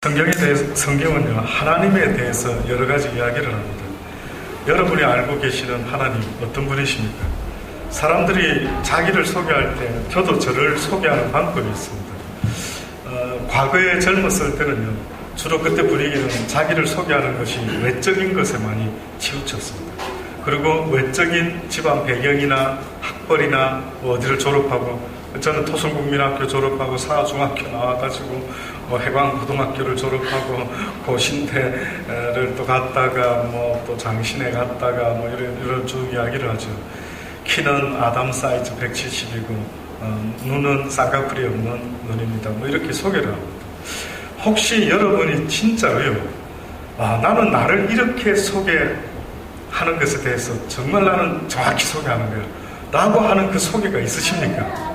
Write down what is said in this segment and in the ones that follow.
성경은요, 하나님에 대해서 여러 가지 이야기를 합니다. 여러분이 알고 계시는 하나님 어떤 분이십니까? 사람들이 자기를 소개할 때 저도 저를 소개하는 방법이 있습니다. 과거에 젊었을 때는요, 주로 그때 분위기는 자기를 소개하는 것이 외적인 것에 많이 치우쳤습니다. 그리고 외적인 집안 배경이나 학벌이나 어디를 졸업하고, 저는 토성국민학교 졸업하고 사중학교 나와가지고 해광고등학교를 졸업하고 고신대를 또 갔다가 또 장신에 갔다가 이런 쭉 이야기를 하죠. 키는 아담 사이즈 170이고 눈은 쌍꺼풀이 없는 눈입니다. 이렇게 소개를 합니다. 혹시 여러분이 진짜로요, 나는 나를 이렇게 소개하는 것에 대해서 정말 나는 정확히 소개하는 거야 라고 하는 그 소개가 있으십니까?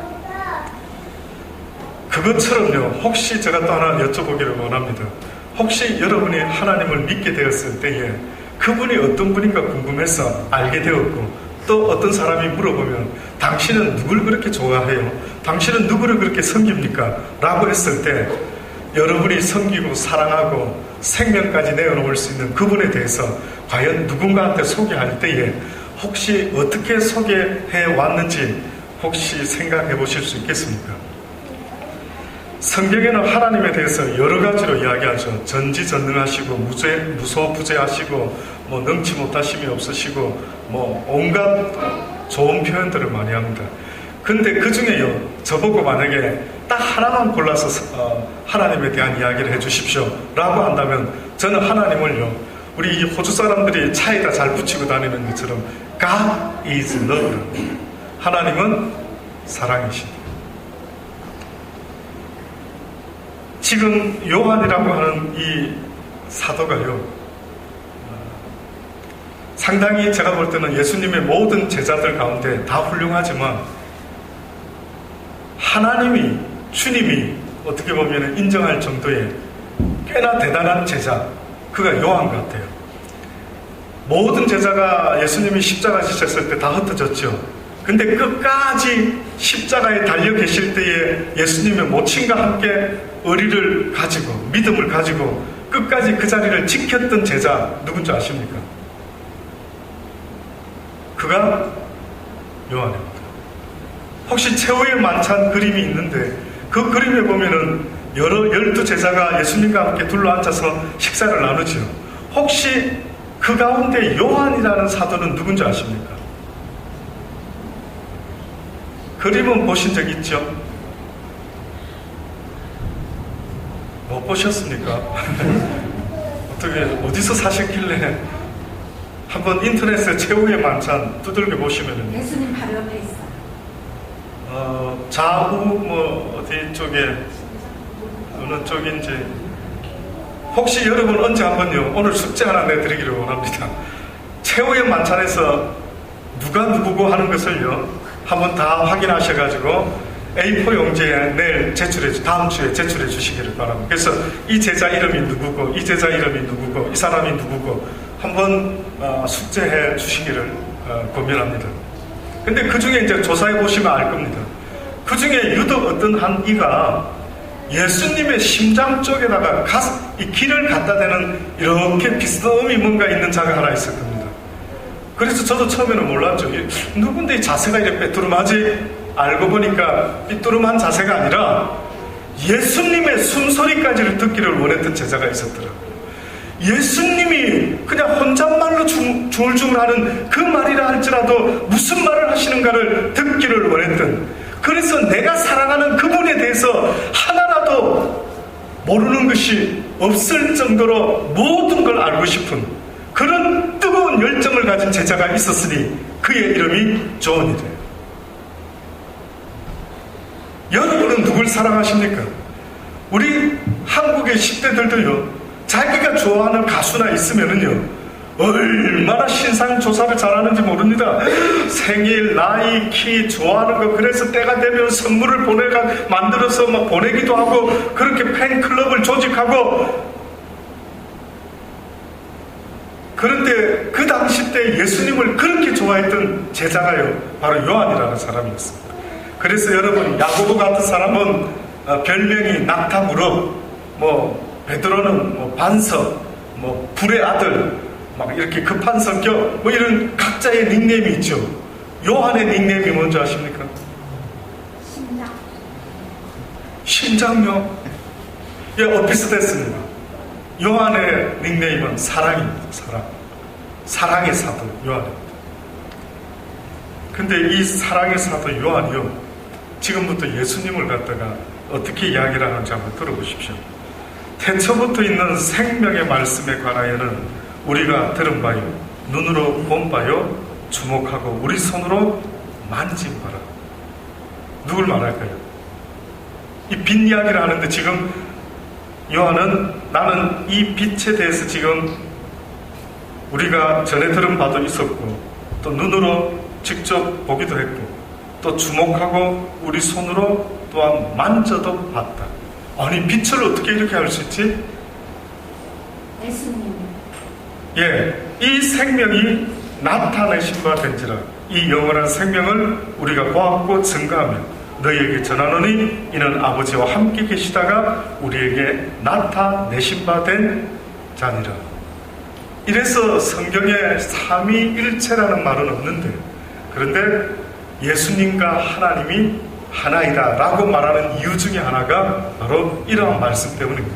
그것처럼요, 혹시 제가 또 하나 여쭤보기를 원합니다. 혹시 여러분이 하나님을 믿게 되었을 때에 그분이 어떤 분인가 궁금해서 알게 되었고, 또 어떤 사람이 물어보면 당신은 누굴 그렇게 좋아해요? 당신은 누구를 그렇게 섬깁니까? 라고 했을 때 여러분이 섬기고 사랑하고 생명까지 내어놓을 수 있는 그분에 대해서 과연 누군가한테 소개할 때에 혹시 어떻게 소개해 왔는지 혹시 생각해 보실 수 있겠습니까? 성경에는 하나님에 대해서 여러 가지로 이야기하죠. 전지전능하시고 무소부재하시고 능치 못하심이 없으시고 온갖 좋은 표현들을 많이 합니다. 근데 그 중에요, 저보고 만약에 딱 하나만 골라서 하나님에 대한 이야기를 해주십시오 라고 한다면 저는 하나님을요, 우리 이 호주 사람들이 차에다 잘 붙이고 다니는 것처럼 God is love, 하나님은 사랑이십니다. 지금 요한이라고 하는 이 사도가요, 상당히 제가 볼 때는 예수님의 모든 제자들 가운데 다 훌륭하지만 하나님이, 주님이 어떻게 보면 인정할 정도의 꽤나 대단한 제자, 그가 요한 같아요. 모든 제자가 예수님이 십자가 지셨을 때 다 흩어졌죠. 근데 끝까지 십자가에 달려 계실 때에 예수님의 모친과 함께 의리를 가지고 믿음을 가지고 끝까지 그 자리를 지켰던 제자 누군지 아십니까? 그가 요한입니다. 혹시 최후의 만찬 그림이 있는데 그 그림에 보면은 12 제자가 예수님과 함께 둘러앉아서 식사를 나누죠. 혹시 그 가운데 요한이라는 사도는 누군지 아십니까? 그림은 보신 적 있죠? 못 보셨습니까? 어떻게 어디서 사셨길래 한번 인터넷에 최후의 만찬 두들겨 보시면은 예수님 바로 옆에 있어. 좌우 어디 쪽에 어느 쪽인지 혹시 여러분 언제 한번요, 오늘 숙제 하나 내드리기를 원합니다. 최후의 만찬에서 누가 누구고 하는 것을요 한번 다 확인하셔가지고 A4 용지에 내일 다음 주에 제출해 주시기를 바랍니다. 그래서 이 제자 이름이 누구고, 이 제자 이름이 누구고, 이 사람이 누구고 한번 숙제해 주시기를 권면합니다. 근데 그 중에 이제 조사해 보시면 알 겁니다. 그 중에 유독 어떤 한 이가 예수님의 심장 쪽에다가 이 길을 갖다 대는 이렇게 비스듬히 뭔가 있는 자가 하나 있을 겁니다. 그래서 저도 처음에는 몰랐죠. 누군데 이 자세가 이렇게 빼뚜름하지? 알고 보니까 삐뚤음한 자세가 아니라 예수님의 숨소리까지를 듣기를 원했던 제자가 있었더라고요. 예수님이 그냥 혼잣말로 중얼중얼하는 그 말이라 할지라도 무슨 말을 하시는가를 듣기를 원했던, 그래서 내가 사랑하는 그분에 대해서 하나라도 모르는 것이 없을 정도로 모든 걸 알고 싶은 그런 뜨거운 열정을 가진 제자가 있었으니 그의 이름이 존이래요. 여러분은 누굴 사랑하십니까? 우리 한국의 10대들도요, 자기가 좋아하는 가수나 있으면은요, 얼마나 신상 조사를 잘하는지 모릅니다. 생일, 나이, 키, 좋아하는 거, 그래서 때가 되면 선물을 만들어서 보내기도 하고, 그렇게 팬클럽을 조직하고. 그런데 그 당시 때 예수님을 그렇게 좋아했던 제자가요, 바로 요한이라는 사람이었습니다. 그래서 여러분, 야고보 같은 사람은 별명이 낙타무릎, 베드로는 뭐 반석, 뭐 불의 아들, 막 이렇게 급한 성격, 뭐 이런 각자의 닉네임이 있죠. 요한의 닉네임이 뭔지 아십니까? 심장요. 예, 비슷했습니다. 요한의 닉네임은 사랑입니다. 사랑의 사도 요한입니다. 근데 이 사랑의 사도 요한이요, 지금부터 예수님을 갖다가 어떻게 이야기를 하는지 한번 들어보십시오. 태초부터 있는 생명의 말씀에 관하여는 우리가 들은 바요, 눈으로 본 바요, 주목하고 우리 손으로 만진 바라. 누굴 말할까요? 이 빛 이야기를 하는데 지금 요한은 나는 이 빛에 대해서 지금 우리가 전에 들은 바도 있었고 또 눈으로 직접 보기도 했고 또 주목하고 우리 손으로 또한 만져도 봤다. 아니, 빛을 어떻게 이렇게 할 수 있지? 예수님. 예, 이 생명이 나타내신 바 된지라. 이 영원한 생명을 우리가 보았고 증거하며 너희에게 전하노니 이는 아버지와 함께 계시다가 우리에게 나타내신 바 된 자니라. 이래서 성경에 삼위일체라는 말은 없는데, 그런데 예수님과 하나님이 하나이다 라고 말하는 이유 중에 하나가 바로 이러한 말씀 때문입니다.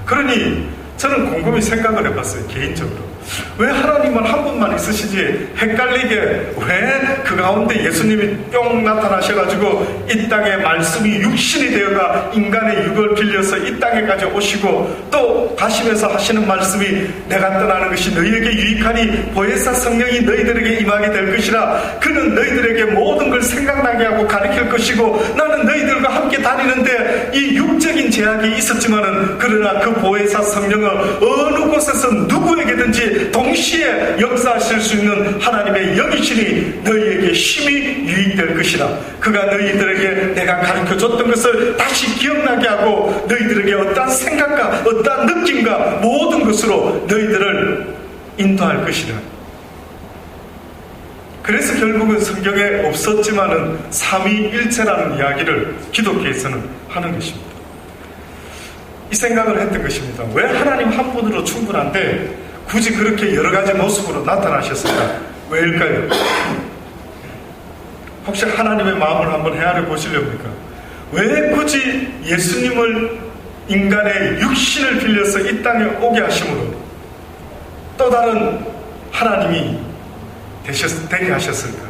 그러니 저는 곰곰이 생각을 해봤어요. 개인적으로 왜 하나님은 한 분만 있으시지 헷갈리게 왜 그 가운데 예수님이 뿅 나타나셔가지고 이 땅에 말씀이 육신이 되어가 인간의 육을 빌려서 이 땅에까지 오시고 또 가시면서 하시는 말씀이 내가 떠나는 것이 너희에게 유익하니 보혜사 성령이 너희들에게 임하게 될 것이라. 그는 너희들에게 모든 걸 생각나게 하고 가르칠 것이고 나는 너희들과 함께 다니는데 이 육적인 제약이 있었지만은 그러나 그 보혜사 성령은 어느 곳에서 누구에게든지 동시에 역사하실 수 있는 하나님의 영이시니 너희에게 심히 유익될 것이라. 그가 너희들에게 내가 가르쳐줬던 것을 다시 기억나게 하고 너희들에게 어떠한 생각과 어떠한 느낌과 모든 것으로 너희들을 인도할 것이라. 그래서 결국은 성경에 없었지만은 삼위일체라는 이야기를 기독교에서는 하는 것입니다. 이 생각을 했던 것입니다. 왜 하나님 한 분으로 충분한데 굳이 그렇게 여러 가지 모습으로 나타나셨을까? 왜일까요? 혹시 하나님의 마음을 한번 헤아려 보시렵니까? 왜 굳이 예수님을 인간의 육신을 빌려서 이 땅에 오게 하심으로 또 다른 하나님이 되게 하셨을까?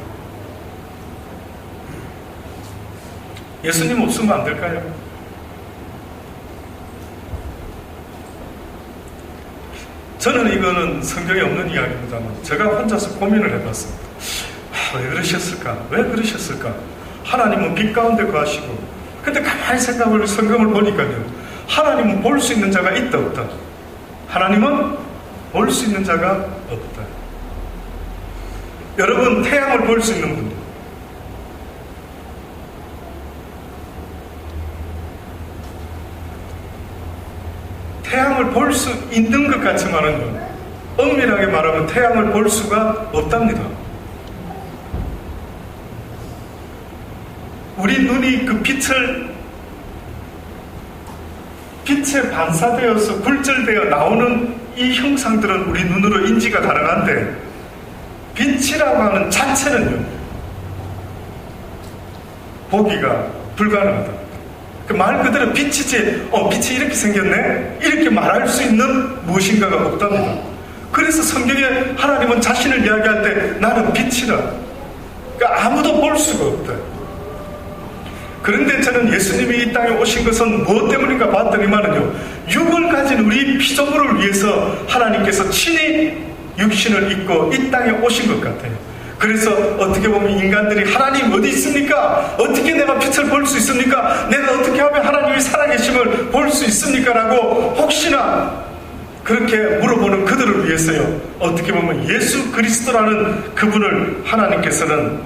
예수님 없으면 안 될까요? 저는 이거는 성경에 없는 이야기입니다만 제가 혼자서 고민을 해봤습니다. 왜 그러셨을까? 왜 그러셨을까? 하나님은 빛 가운데 거하시고 근데 가만히 생각을 성경을 보니까요, 하나님은 볼 수 있는 자가 있다 없다? 하나님은 볼 수 있는 자가 없다. 여러분, 태양을 볼 수 있는 분들, 태양을 볼 수 있는 것 같지만은요, 엄밀하게 말하면 태양을 볼 수가 없답니다. 우리 눈이 그 빛에 반사되어서 굴절되어 나오는 이 형상들은 우리 눈으로 인지가 가능한데 빛이라고 하는 자체는요, 보기가 불가능하다. 그 말 그대로 빛이지, 빛이 이렇게 생겼네? 이렇게 말할 수 있는 무엇인가가 없답니다. 그래서 성경에 하나님은 자신을 이야기할 때 나는 빛이다. 그러니까 아무도 볼 수가 없다. 그런데 저는 예수님이 이 땅에 오신 것은 무엇 때문인가 봤더니만은요, 육을 가진 우리 피조물을 위해서 하나님께서 친히 육신을 입고 이 땅에 오신 것 같아요. 그래서 어떻게 보면 인간들이 하나님 어디 있습니까? 어떻게 내가 빛을 볼 수 있습니까? 내가 어떻게 하면 하나님이 살아계심을 볼 수 있습니까? 라고 혹시나 그렇게 물어보는 그들을 위해서요, 어떻게 보면 예수 그리스도라는 그분을 하나님께서는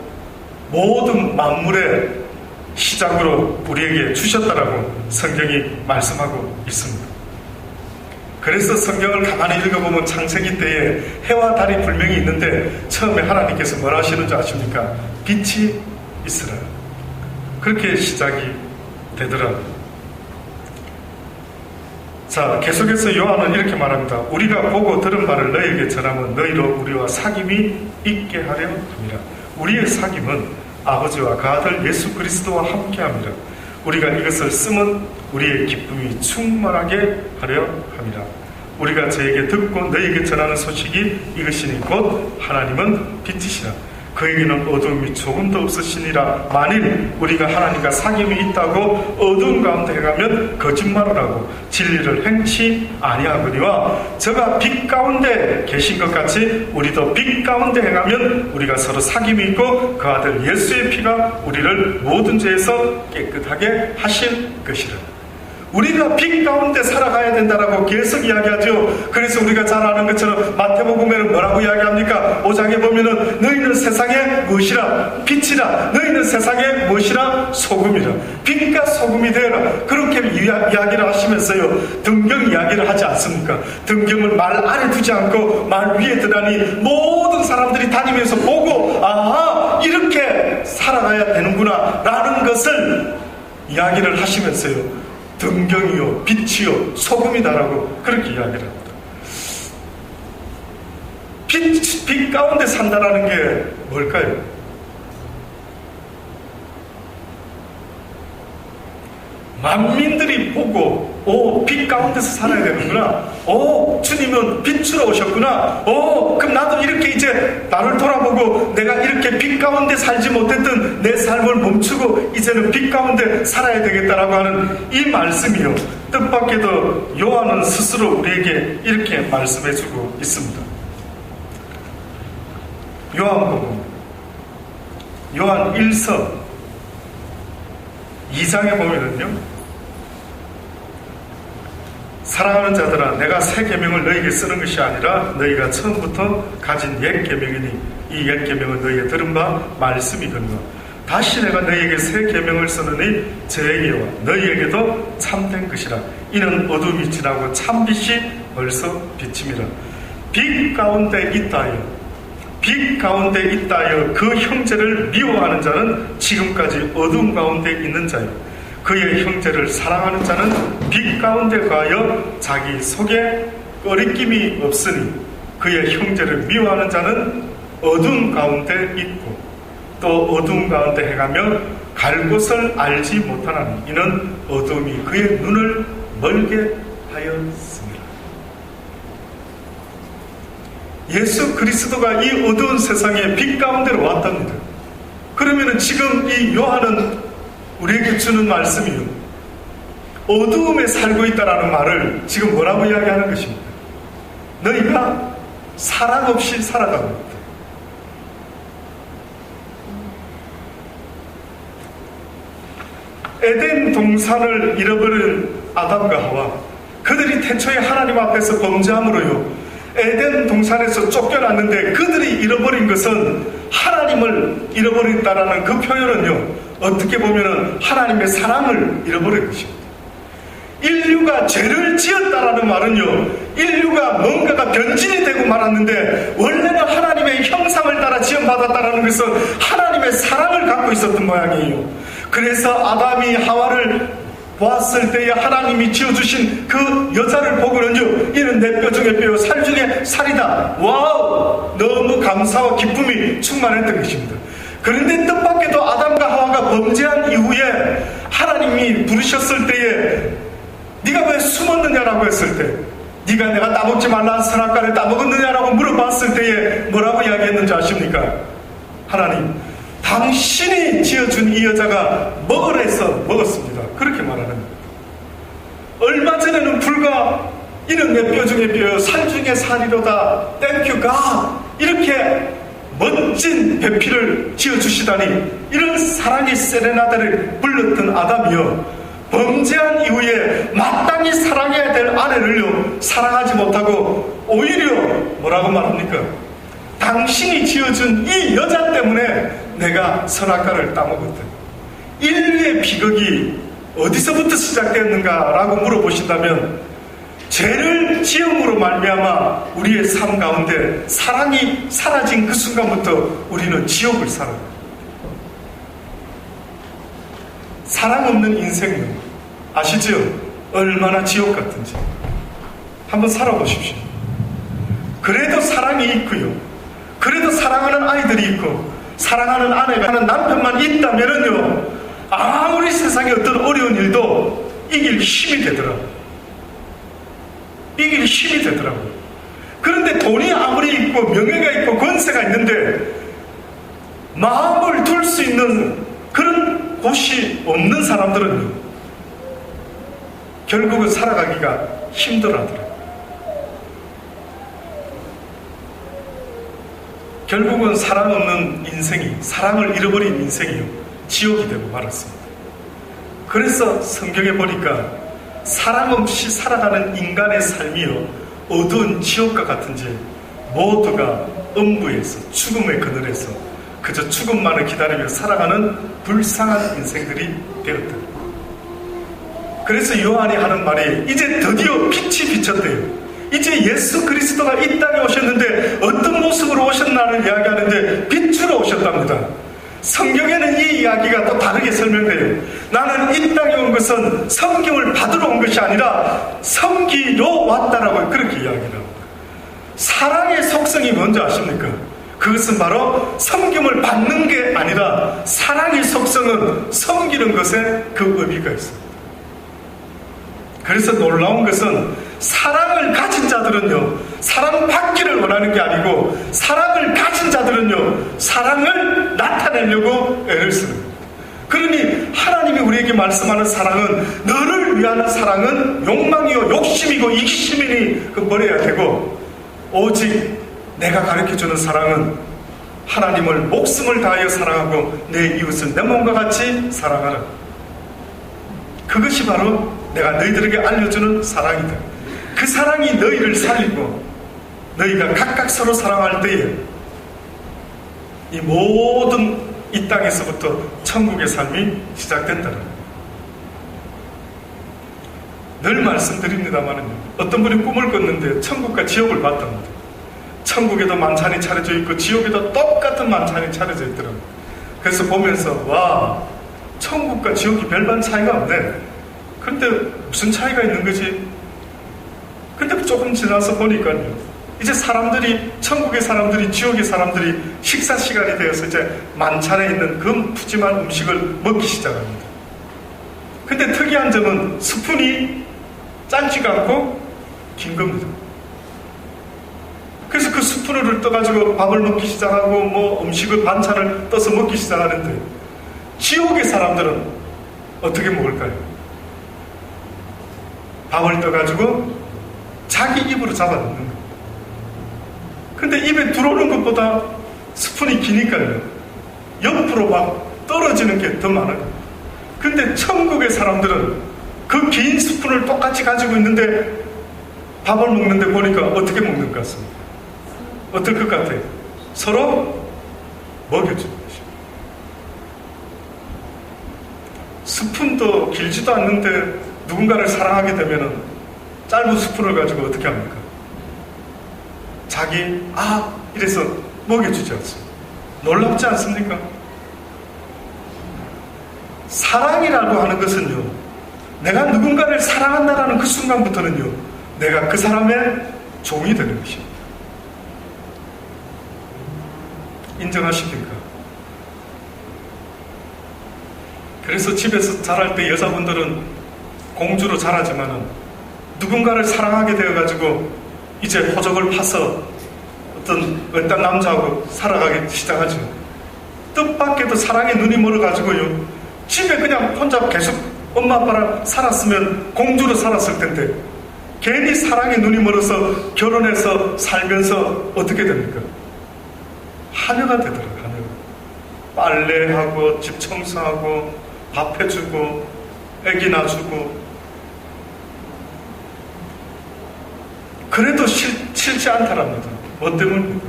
모든 만물의 시작으로 우리에게 주셨다라고 성경이 말씀하고 있습니다. 그래서 성경을 가만히 읽어보면 창세기 때에 해와 달이 분명히 있는데 처음에 하나님께서 뭘 하시는 줄 아십니까? 빛이 있으라. 그렇게 시작이 되더라고요. 자, 계속해서 요한은 이렇게 말합니다. 우리가 보고 들은 바를 너희에게 전하면 너희로 우리와 사귐이 있게 하려 합니다. 우리의 사귐은 아버지와 그 아들 예수 그리스도와 함께합니다. 우리가 이것을 쓰면 우리의 기쁨이 충만하게 하려 합니다. 우리가 저에게 듣고 너희에게 전하는 소식이 이것이니 곧 하나님은 빛이시라. 그에게는 어두움이 조금도 없으시니라. 만일 우리가 하나님과 사귐이 있다고 어두운 가운데 행하면 거짓말을 하고 진리를 행치 아니하거니와 저가 빛 가운데 계신 것 같이 우리도 빛 가운데 행하면 우리가 서로 사귐이 있고 그 아들 예수의 피가 우리를 모든 죄에서 깨끗하게 하실 것이라. 우리가 빛 가운데 살아가야 된다라고 계속 이야기하죠. 그래서 우리가 잘 아는 것처럼 마태복음에는 뭐라고 이야기합니까? 5장에 보면은 너희는 세상의 무엇이라? 빛이라. 너희는 세상의 무엇이라? 소금이라. 빛과 소금이 되어라. 그렇게 이야기를 하시면서요, 등경 이야기를 하지 않습니까? 등경을 말 아래 두지 않고 말 위에 드라니 모든 사람들이 다니면서 보고 아하, 이렇게 살아가야 되는구나 라는 것을 이야기를 하시면서요, 등경이요, 빛이요, 소금이다라고 그렇게 이야기를 합니다. 빛 가운데 산다라는 게 뭘까요? 만민들이 보고 빛 가운데서 살아야 되는구나. 주님은 빛으로 오셨구나. 그럼 나도 이렇게 이제 나를 돌아보고 내가 이렇게 빛 가운데 살지 못했던 내 삶을 멈추고 이제는 빛 가운데 살아야 되겠다라고 하는 이 말씀이요, 뜻밖에도 요한은 스스로 우리에게 이렇게 말씀해주고 있습니다. 요한복음 요한 1서 2장에 보면은요, 사랑하는 자들아, 내가 새 계명을 너희에게 쓰는 것이 아니라 너희가 처음부터 가진 옛 계명이니 이 옛 계명은 너희의 들은 바 말씀이거니와 다시 내가 너희에게 새 계명을 쓰느니 저에게와 너희에게도 참된 것이라. 이는 어둠이 지나고 참빛이 벌써 비침이라. 빛 가운데 있다하여 빛 가운데 있다하여 그 형제를 미워하는 자는 지금까지 어둠 가운데 있는 자요, 그의 형제를 사랑하는 자는 빛 가운데 거하여 자기 속에 꺼리낌이 없으니 그의 형제를 미워하는 자는 어둠 가운데 있고 또 어둠 가운데 행하며 갈 곳을 알지 못하나니 이는 어둠이 그의 눈을 멀게 하였습니다. 예수 그리스도가 이 어두운 세상에 빛 가운데로 왔답니다. 그러면 지금 이 요한은 우리에게 주는 말씀이요, 어두움에 살고 있다라는 말을 지금 뭐라고 이야기하는 것입니까? 너희가 사랑 없이 살아가고 있다. 에덴 동산을 잃어버린 아담과 하와, 그들이 태초에 하나님 앞에서 범죄함으로요, 에덴 동산에서 쫓겨났는데 그들이 잃어버린 것은 하나님을 잃어버렸다라는 그 표현은요, 어떻게 보면은 하나님의 사랑을 잃어버린 것입니다. 인류가 죄를 지었다라는 말은요, 인류가 뭔가가 변질이 되고 말았는데 원래는 하나님의 형상을 따라 지음받았다라는 것은 하나님의 사랑을 갖고 있었던 모양이에요. 그래서 아담이 하와를 보았을 때에 하나님이 지어주신 그 여자를 보고는요, 이는 내 뼈 중에 뼈요 살 중에 살이다. 와우! 너무 감사와 기쁨이 충만했던 것입니다. 그런데 뜻밖에도 아담과 하와가 범죄한 이후에 하나님이 부르셨을 때에 네가 왜 숨었느냐라고 했을 때, 네가 내가 따먹지 말라는 선악과를 따먹었느냐라고 물어봤을 때에 뭐라고 이야기했는지 아십니까? 하나님, 당신이 지어준 이 여자가 먹으라 해서 먹었습니다. 그렇게 말하는 겁니다. 얼마 전에는 불과 이는 내 뼈 중에 뼈요 살 중에 살이로다, 땡큐 가, 이렇게 멋진 배필을 지어주시다니, 이런 사랑의 세레나데를 불렀던 아담이요, 범죄한 이후에 마땅히 사랑해야 될 아내를요 사랑하지 못하고 오히려 뭐라고 말합니까? 당신이 지어준 이 여자 때문에 내가 선악과를 따먹었다. 인류의 비극이 어디서부터 시작되었는가라고 물어보신다면, 죄를 지음으로 말미암아 우리의 삶 가운데 사랑이 사라진 그 순간부터 우리는 지옥을 살아요. 사랑 없는 인생은 아시죠? 얼마나 지옥 같은지. 한번 살아보십시오. 그래도 사랑이 있고요. 그래도 사랑하는 아이들이 있고 사랑하는 아내가 하는 남편만 있다면은요, 아무리 세상에 어떤 어려운 일도 이길 힘이 되더라고요. 이길 힘이 되더라고요. 그런데 돈이 아무리 있고 명예가 있고 권세가 있는데 마음을 둘 수 있는 그런 곳이 없는 사람들은요, 결국은 살아가기가 힘들어하더라고요. 결국은 사랑 없는 인생이, 사랑을 잃어버린 인생이요, 지옥이 되고 말았습니다. 그래서 성경에 보니까 사랑 없이 살아가는 인간의 삶이요, 어두운 지옥과 같은지 모두가 음부에서, 죽음의 그늘에서 그저 죽음만을 기다리며 살아가는 불쌍한 인생들이 되었다. 그래서 요한이 하는 말이, 이제 드디어 빛이 비쳤대요. 이제 예수 그리스도가 이 땅에 오셨는데 어떤 모습으로 오셨나를 이야기하는데 빛으로 오셨답니다. 성경에는 이 이야기가 또 다르게 설명돼요. 나는 이 땅에 온 것은 섬김을 받으러 온 것이 아니라 섬기러 왔다라고 그렇게 이야기를 합니다. 사랑의 속성이 뭔지 아십니까? 그것은 바로 섬김을 받는 게 아니라 사랑의 속성은 섬기는 것에 그 의미가 있습니다. 그래서 놀라운 것은 사랑을 가진 자들은요, 사랑받기를 원하는 게 아니고 사랑을 가진 자들은요, 사랑을 나타내려고 애를 쓰는 겁니다. 그러니 하나님이 우리에게 말씀하는 사랑은, 너를 위하는 사랑은 욕망이요 욕심이고 이기심이니 그 버려야 되고, 오직 내가 가르쳐주는 사랑은 하나님을 목숨을 다하여 사랑하고 내 이웃을 내 몸과 같이 사랑하라. 그것이 바로 내가 너희들에게 알려주는 사랑이다. 그 사랑이 너희를 살리고 너희가 각각 서로 사랑할 때에 이 모든 이 땅에서부터 천국의 삶이 시작된다는 거예요. 늘 말씀드립니다만은 어떤 분이 꿈을 꿨는데 천국과 지옥을 봤답니다. 천국에도 만찬이 차려져 있고 지옥에도 똑같은 만찬이 차려져 있더라고요. 그래서 보면서 와, 천국과 지옥이 별반 차이가 없네. 근데 무슨 차이가 있는 거지? 근데 조금 지나서 보니까요, 이제 사람들이, 천국의 사람들이 지옥의 사람들이 식사 시간이 되어서 이제 만찬에 있는 그 푸짐한 음식을 먹기 시작합니다. 근데 특이한 점은 스푼이 짧지가 않고 긴 겁니다. 그래서 그 스푼을 떠가지고 밥을 먹기 시작하고 뭐 음식을, 반찬을 떠서 먹기 시작하는데, 지옥의 사람들은 어떻게 먹을까요? 밥을 떠가지고 자기 입으로 잡아넣는 거예요. 근데 입에 들어오는 것보다 스푼이 기니까요, 옆으로 막 떨어지는 게 더 많아요. 근데 천국의 사람들은 그 긴 스푼을 똑같이 가지고 있는데 밥을 먹는데 보니까 어떻게 먹는 것 같습니다. 어떨 것 같아요? 서로 먹여주는 것이죠. 스푼도 길지도 않는데 누군가를 사랑하게 되면 짧은 스푼을 가지고 어떻게 합니까? 자기 이래서 먹여주지 않습니까? 놀랍지 않습니까? 사랑이라고 하는 것은요, 내가 누군가를 사랑한다라는 그 순간부터는요, 내가 그 사람의 종이 되는 것입니다. 인정하십니까? 그래서 집에서 자랄 때 여자분들은 공주로 자라지만은 누군가를 사랑하게 되어가지고 이제 호적을 파서 어떤 외딴 남자하고 살아가기 시작하죠. 뜻밖에도 사랑의 눈이 멀어가지고요, 집에 그냥 혼자 계속 엄마 아빠랑 살았으면 공주로 살았을 텐데 괜히 사랑의 눈이 멀어서 결혼해서 살면서 어떻게 됩니까? 하녀가 되더라고요. 하녀가. 빨래하고 집 청소하고 밥 해주고 애기 낳아주고. 그래도 싫지 않다랍니다. 뭐 때문입니까?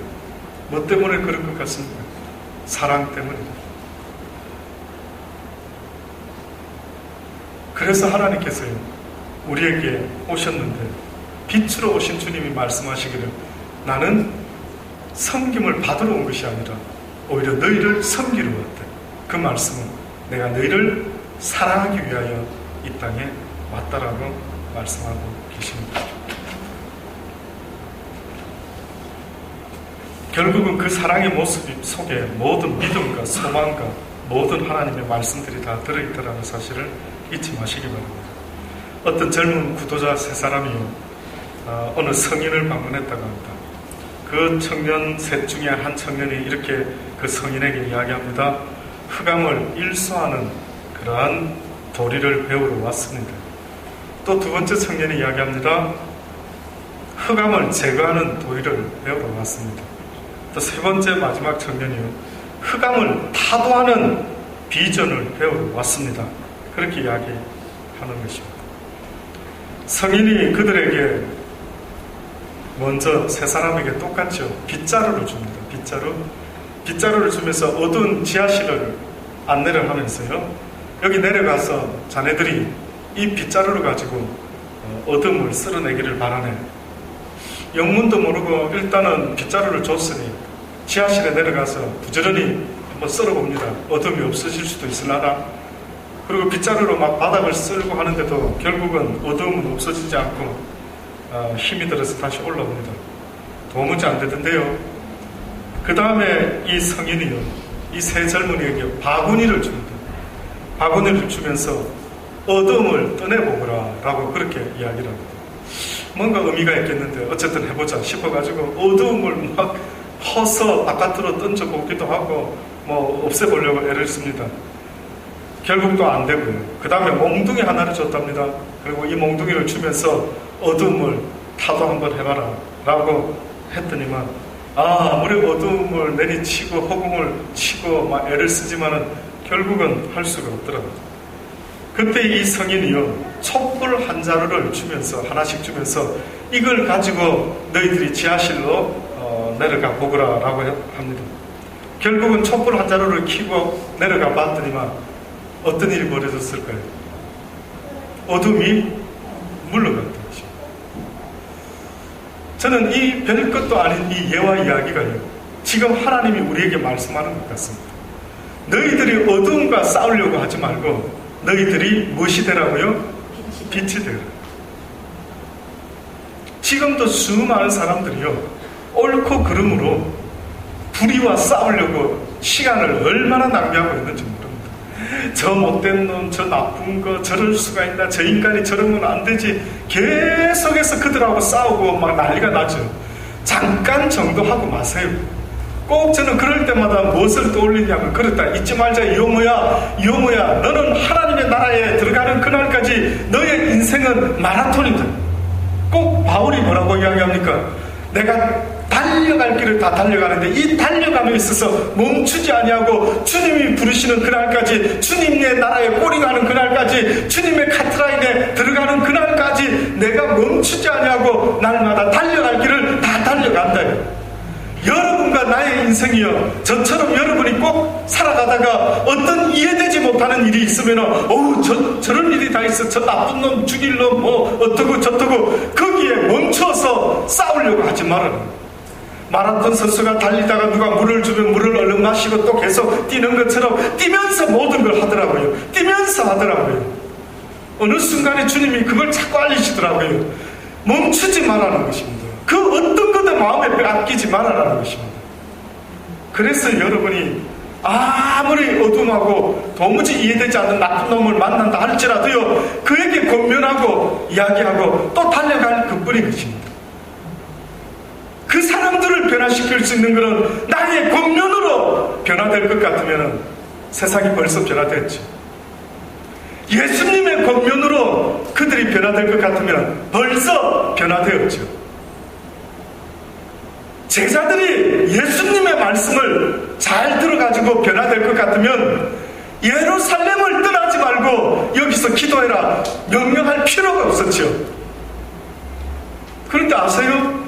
뭐 때문에 그럴 것 같습니까? 사랑 때문입니다. 그래서 하나님께서요, 우리에게 오셨는데 빛으로 오신 주님이 말씀하시기를, 나는 섬김을 받으러 온 것이 아니라 오히려 너희를 섬기러 왔다. 그 말씀은 내가 너희를 사랑하기 위하여 이 땅에 왔다라고 말씀하고 계십니다. 결국은 그 사랑의 모습 속에 모든 믿음과 소망과 모든 하나님의 말씀들이 다 들어있다는 사실을 잊지 마시기 바랍니다. 어떤 젊은 구도자 세 사람이요, 어느 성인을 방문했다고 합니다. 그 청년 셋 중에 한 청년이 이렇게 그 성인에게 이야기합니다. 흑암을 일소하는 그러한 도리를 배우러 왔습니다. 또 두 번째 청년이 이야기합니다. 흑암을 제거하는 도리를 배우러 왔습니다. 또 세 번째 마지막 청년이요, 흑암을 타도하는 비전을 배우러 왔습니다. 그렇게 이야기하는 것입니다. 성인이 그들에게 먼저 세 사람에게 똑같죠. 빗자루를 줍니다. 빗자루를 주면서 어두운 지하실을 안내를 하면서요, 여기 내려가서 자네들이 이 빗자루를 가지고 어둠을 쓸어내기를 바라네. 영문도 모르고 일단은 빗자루를 줬으니 지하실에 내려가서 부지런히 한번 쓸어봅니다. 어둠이 없어질 수도 있으나. 그리고 빗자루로 막 바닥을 쓸고 하는데도 결국은 어둠은 없어지지 않고 힘이 들어서 다시 올라옵니다. 도무지 안 되던데요. 그 다음에 이 성인이요, 이 세 젊은이에게 바구니를 줍니다. 바구니를 주면서 어둠을 떠내보거라 라고 그렇게 이야기를 합니다. 뭔가 의미가 있겠는데 어쨌든 해보자 싶어가지고 어둠을 막 퍼서 바깥으로 던져보기도 하고 뭐 없애보려고 애를 씁니다. 결국 또 안 되고요. 그 다음에 몽둥이 하나를 줬답니다. 그리고 이 몽둥이를 주면서 어둠을 타도 한번 해봐라 라고 했더니만, 아무리 어둠을 내리치고 허공을 치고 막 애를 쓰지만은 결국은 할 수가 없더라고요. 그때 이 성인이요, 촛불 한 자루를 주면서, 하나씩 주면서 이걸 가지고 너희들이 지하실로 내려가 보거라 라고 합니다. 결국은 촛불 한 자루를 켜고 내려가 봤더니만 어떤 일이 벌어졌을까요? 어둠이 물러갔던 것입니다. 저는 이 별것도 아닌 이 예화 이야기가요, 지금 하나님이 우리에게 말씀하는 것 같습니다. 너희들이 어둠과 싸우려고 하지 말고 너희들이 무엇이 되라고요? 빛이 되라. 지금도 수많은 사람들이요, 옳고 그름으로 불의와 싸우려고 시간을 얼마나 낭비하고 있는지 모릅니다. 저 못된 놈, 저 나쁜 거, 저럴 수가 있나, 저 인간이 저러면 안 되지, 계속해서 그들하고 싸우고 막 난리가 나죠. 잠깐 정도 하고 마세요. 꼭 저는 그럴 때마다 무엇을 떠올리냐면 그렇다. 잊지 말자. 요모야 너는 하나님의 나라에 들어가는 그날까지 너의 인생은 마라톤이다. 꼭 바울이 뭐라고 이야기합니까? 내가 달려갈 길을 다 달려가는데 이 달려감에 있어서 멈추지 아니하고 주님이 부르시는 그날까지, 주님의 나라에 꼬리가는 그날까지, 주님의 카트라인에 들어가는 그날까지 내가 멈추지 아니하고 날마다 달려갈 길을 다 달려간다. 여러분과 나의 인생이요, 저처럼 여러분이 꼭 살아가다가 어떤 이해되지 못하는 일이 있으면 저런 일이 다 있어, 저 나쁜 놈 죽일 놈 뭐 어떠고 저떠고 거기에 멈춰서 싸우려고 하지 말아라. 마라톤 선수가 달리다가 누가 물을 주면 물을 얼른 마시고 또 계속 뛰는 것처럼 뛰면서 모든 걸 하더라고요. 뛰면서 하더라고요. 어느 순간에 주님이 그걸 자꾸 알리시더라고요. 멈추지 말라는 것입니다. 그 어떤 것도 마음에 빼앗기지 말아라는 것입니다. 그래서 여러분이 아무리 어둠하고 도무지 이해되지 않는 나쁜 놈을 만난다 할지라도요, 그에게 권면하고 이야기하고 또 달려갈 그뿐인 것입니다. 그 사람들을 변화시킬 수 있는 것은 나의 권면으로 변화될 것 같으면 세상이 벌써 변화됐죠. 예수님의 권면으로 그들이 변화될 것 같으면 벌써 변화되었죠. 제자들이 예수님의 말씀을 잘 들어가지고 변화될 것 같으면 예루살렘을 떠나지 말고 여기서 기도해라 명령할 필요가 없었죠. 그런데 아세요?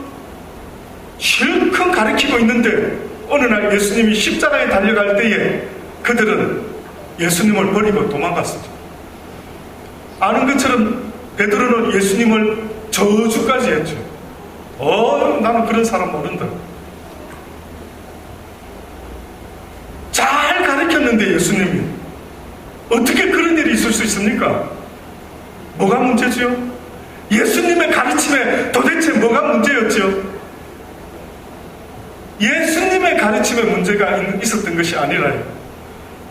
실컷 가르치고 있는데 어느 날 예수님이 십자가에 달려갈 때에 그들은 예수님을 버리고 도망갔었죠. 아는 것처럼 베드로는 예수님을 저주까지 했죠. 나는 그런 사람 모른다. 잘 가르쳤는데 예수님이 어떻게 그런 일이 있을 수 있습니까? 뭐가 문제지요? 예수님의 가르침에 도대체 뭐가 문제였죠? 예수님 가르침에 문제가 있었던 것이 아니라요.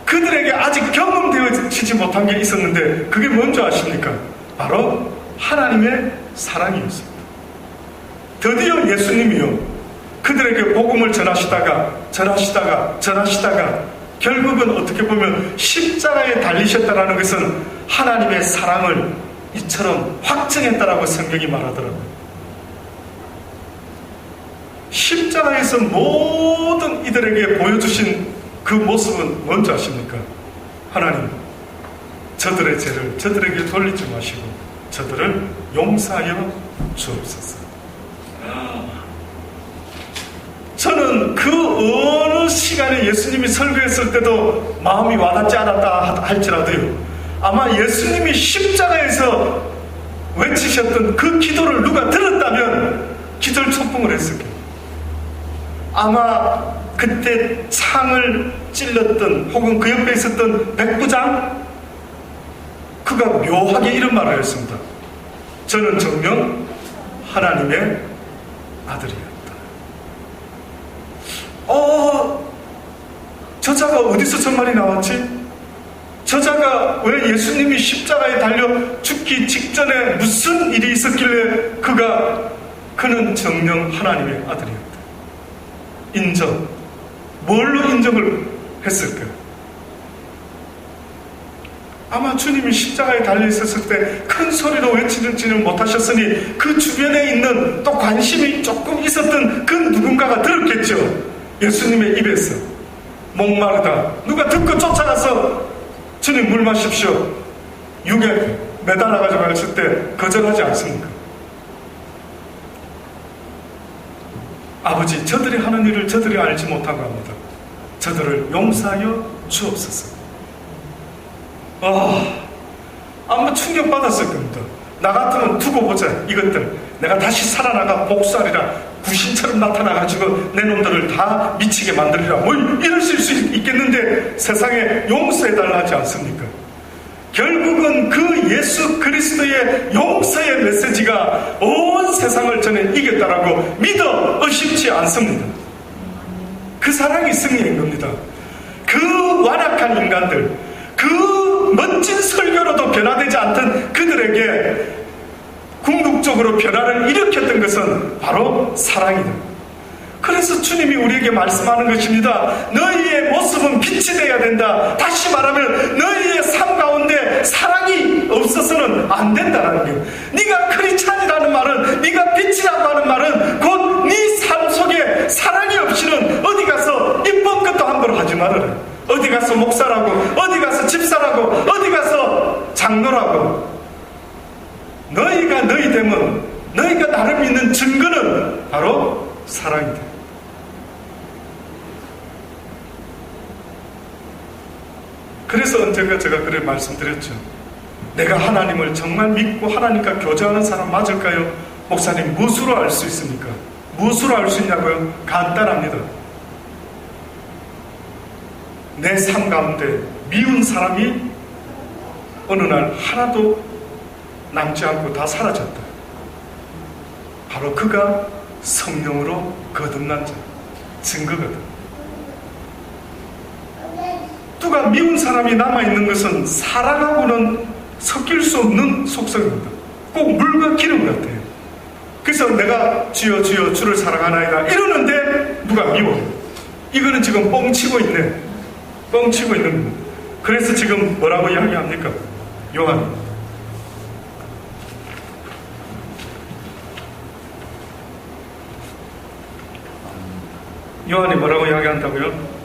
그들에게 아직 경험되어지지 못한 게 있었는데 그게 뭔지 아십니까? 바로 하나님의 사랑이었습니다. 드디어 예수님이요, 그들에게 복음을 전하시다가 결국은 어떻게 보면 십자가에 달리셨다는 것은 하나님의 사랑을 이처럼 확증했다라고 성경이 말하더라고요. 십자가에서 모든 이들에게 보여주신 그 모습은 뭔지 아십니까? 하나님, 저들의 죄를 저들에게 돌리지 마시고 저들을 용서하여 주옵소서. 저는 그 어느 시간에 예수님이 설교했을 때도 마음이 와닿지 않았다 할지라도요, 아마 예수님이 십자가에서 외치셨던 그 기도를 누가 들었다면 기절초풍을 했을 거예요. 아마 그때 창을 찔렀던 혹은 그 옆에 있었던 백부장, 그가 묘하게 이런 말을 했습니다. 저는 정녕 하나님의 아들이었다. 저자가 어디서 저 말이 나왔지? 저자가 왜 예수님이 십자가에 달려 죽기 직전에 무슨 일이 있었길래 그는 정녕 하나님의 아들이었다. 인정. 뭘로 인정을 했을까요? 아마 주님이 십자가에 달려 있었을 때 큰 소리로 외치지는 못하셨으니 그 주변에 있는 또 관심이 조금 있었던 그 누군가가 들었겠죠. 예수님의 입에서 목마르다, 누가 듣고 쫓아가서 주님 물 마십시오, 육에 매달아가지고 했을 때 거절하지 않습니까? 아버지, 저들이 하는 일을 저들이 알지 못하고 합니다. 저들을 용서하여 주옵소서. 아마 충격받았을 겁니다. 나 같으면 두고 보자, 이것들 내가 다시 살아나가 복수하리라, 구신처럼 나타나가지고 내 놈들을 다 미치게 만들리라, 뭐 이럴 수 있겠는데 세상에 용서해달라 하지 않습니까? 결국은 그 예수 그리스도의 용서의 메시지가 온 세상을 전에 이겼다라고 믿어 의심치 않습니다. 그 사랑이 승리인 겁니다. 그 완악한 인간들, 그 멋진 설교로도 변화되지 않던 그들에게 궁극적으로 변화를 일으켰던 것은 바로 사랑이다. 그래서 주님이 우리에게 말씀하는 것입니다. 너희의 모습은 빛이 되어야 된다. 다시 말하면 너희의 삶 가운데 사랑이 없어서는 안 된다는 거예요. 네가 크리스찬이라는 말은, 네가 빛이라고 하는 말은 곧 네 삶 속에 사랑이 없이는 어디 가서 이쁜 것도 함부로 하지 말아라. 어디 가서 목사라고, 어디 가서 집사라고, 어디 가서 장로라고. 너희가 너희 되면, 너희가 나를 믿는 증거는 바로 사랑이다. 그래서 언젠가 제가 그래 말씀드렸죠. 내가 하나님을 정말 믿고 하나님과 교제하는 사람 맞을까요? 목사님, 무엇으로 알 수 있습니까? 무엇으로 알 수 있냐고요? 간단합니다. 내 삶 가운데 미운 사람이 어느 날 하나도 남지 않고 다 사라졌다. 바로 그가 성령으로 거듭난 자, 증거거든. 누가 미운 사람이 남아있는 것은 사랑하고는 섞일 수 없는 속성입니다. 꼭 물과 기름 같아요. 그래서 내가 주여 주여 주를 사랑하나이다 이러는데 누가 미워요. 이거는 지금 뻥치고 있네. 뻥치고 있는 겁니다. 그래서 지금 뭐라고 이야기합니까? 요한이 뭐라고 이야기한다고요?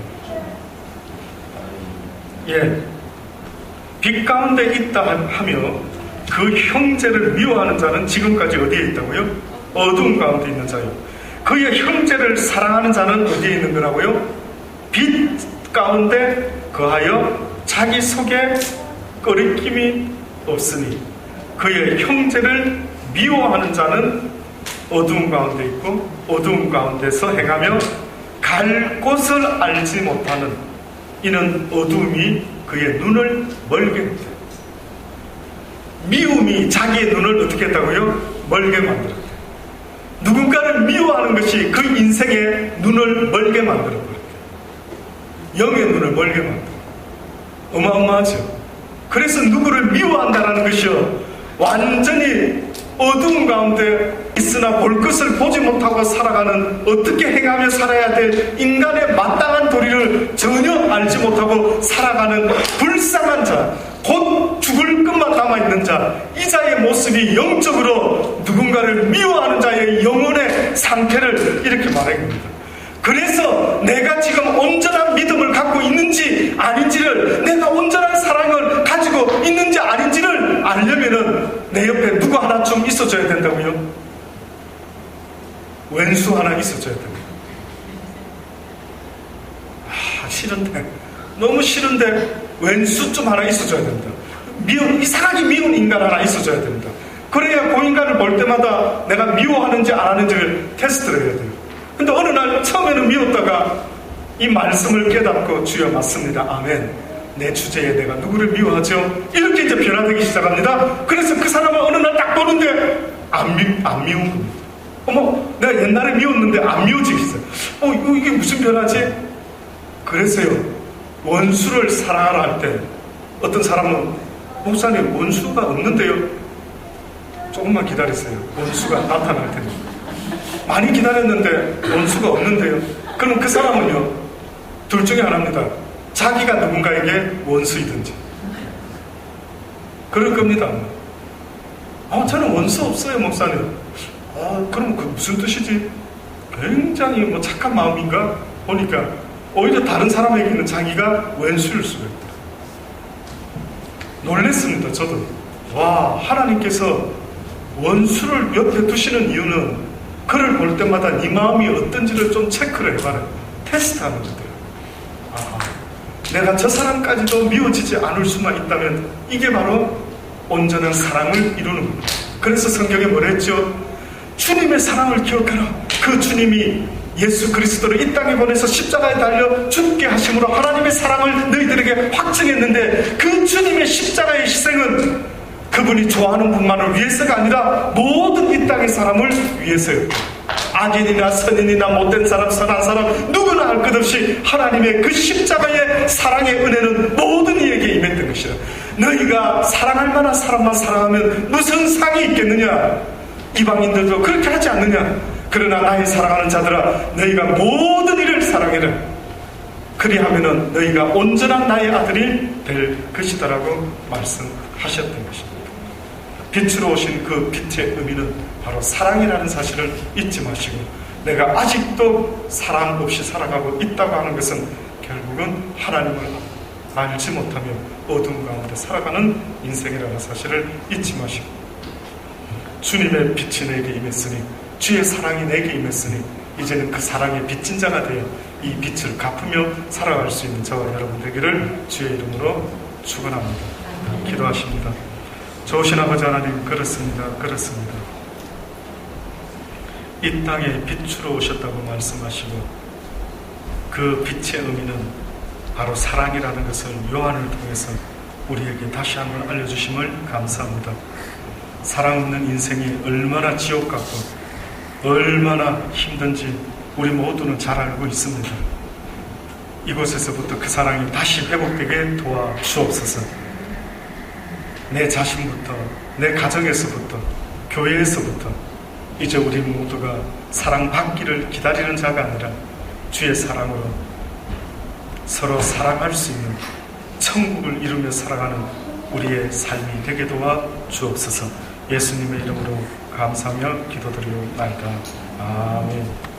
빛 가운데 있다 하며 그 형제를 미워하는 자는 지금까지 어디에 있다고요? 어두운 가운데 있는 자요. 그의 형제를 사랑하는 자는 어디에 있는 거라고요? 빛 가운데 거하여 자기 속에 거리낌이 없으니 그의 형제를 미워하는 자는 어두운 가운데 있고 어두운 가운데서 행하며 갈 곳을 알지 못하는 이는 어두움이 그의 눈을 멀게 합니다. 미움이 자기의 눈을 어떻게 했다고요? 멀게 만들었다. 누군가를 미워하는 것이 그 인생의 눈을 멀게 만들어버려요. 영의 눈을 멀게 만들어. 어마어마하죠. 그래서 누구를 미워한다는 것이요, 완전히 어두운 가운데 있으나 볼 것을 보지 못하고 살아가는, 어떻게 행하며 살아야 될 인간의 마땅한 도리를 전혀 알지 못하고 살아가는 불쌍한 자, 곧 죽을 것만 남아있는 자, 이 자의 모습이 영적으로 누군가를 미워하는 자의 영혼의 상태를 이렇게 말하는 겁니다. 그래서 내가 지금 온전한 믿음을 갖고 있는지 아닌지를, 내가 온전한 사랑을 가지고 있는지 아닌지를 알려면은 내 옆에 누구 하나 좀 있어줘야 된다고요? 왼수 하나 있어줘야 됩니다. 싫은데, 너무 싫은데 왼수 좀 하나 있어줘야 됩니다. 이상하게 미운 인간 하나 있어줘야 됩니다. 그래야 그 인간을 볼 때마다 내가 미워하는지 안 하는지를 테스트를 해야 돼요. 근데 어느 날 처음에는 미웠다가 이 말씀을 깨닫고, 주여 맞습니다, 아멘, 내 주제에 내가 누구를 미워하죠? 이렇게 이제 변화되기 시작합니다. 그래서 그 사람을 어느 날 딱 보는데 안 미운 겁니다. 어머, 내가 옛날에 미웠는데 안 미워지기 시작해요. 이게 무슨 변화지? 그래서요, 원수를 사랑하라 할 때 어떤 사람은, 목사님 원수가 없는데요? 조금만 기다리세요. 원수가 나타날 테니까. 많이 기다렸는데 원수가 없는데요? 그럼 그 사람은요, 둘 중에 하나입니다. 자기가 누군가에게 원수이든지. 그럴 겁니다. 저는 원수 없어요, 목사님. 그럼 그 무슨 뜻이지? 굉장히 착한 마음인가? 보니까 오히려 다른 사람에게는 자기가 원수일 수가 있다. 놀랬습니다, 저도. 와, 하나님께서 원수를 옆에 두시는 이유는 그를 볼 때마다 네 마음이 어떤지를 좀 체크를 해봐라. 테스트하는 거예요. 내가 저 사람까지도 미워지지 않을 수만 있다면 이게 바로 온전한 사랑을 이루는 겁니다. 그래서 성경에 뭐라 했죠? 주님의 사랑을 기억하라. 그 주님이 예수 그리스도를 이 땅에 보내서 십자가에 달려 죽게 하심으로 하나님의 사랑을 너희들에게 확증했는데, 그 주님의 십자가의 희생은 그분이 좋아하는 분만을 위해서가 아니라 모든 이 땅의 사람을 위해서요. 악인이나 선인이나 못된 사람, 선한 사람, 누구나 할 것 없이 하나님의 그 십자가의 사랑의 은혜는 모든 이에게 임했던 것이다. 너희가 사랑할 만한 사람만 사랑하면 무슨 상이 있겠느냐? 이방인들도 그렇게 하지 않느냐? 그러나 나의 사랑하는 자들아, 너희가 모든 이를 사랑해라. 그리하면은 너희가 온전한 나의 아들이 될 것이다라고 말씀하셨던 것입니다. 빛으로 오신 그 빛의 의미는 바로 사랑이라는 사실을 잊지 마시고, 내가 아직도 사랑 없이 살아가고 있다고 하는 것은 결국은 하나님을 알지 못하며 어둠 가운데 살아가는 인생이라는 사실을 잊지 마시고, 주님의 빛이 내게 임했으니, 주의 사랑이 내게 임했으니 이제는 그 사랑의 빚진 자가 되어 이 빛을 갚으며 살아갈 수 있는 저와 여러분 되기를 주의 이름으로 축원합니다. 기도하십니다. 좋으신 아버지 하나님, 그렇습니다. 이 땅에 빛으로 오셨다고 말씀하시고, 그 빛의 의미는 바로 사랑이라는 것을 요한을 통해서 우리에게 다시 한번 알려주심을 감사합니다. 사랑 없는 인생이 얼마나 지옥 같고 얼마나 힘든지 우리 모두는 잘 알고 있습니다. 이곳에서부터 그 사랑이 다시 회복되게 도와주옵소서. 내 자신부터, 내 가정에서부터, 교회에서부터 이제 우리 모두가 사랑받기를 기다리는 자가 아니라 주의 사랑으로 서로 사랑할 수 있는 천국을 이루며 살아가는 우리의 삶이 되게 도와 주옵소서. 예수님의 이름으로 감사하며 기도드리옵나이다. 아멘.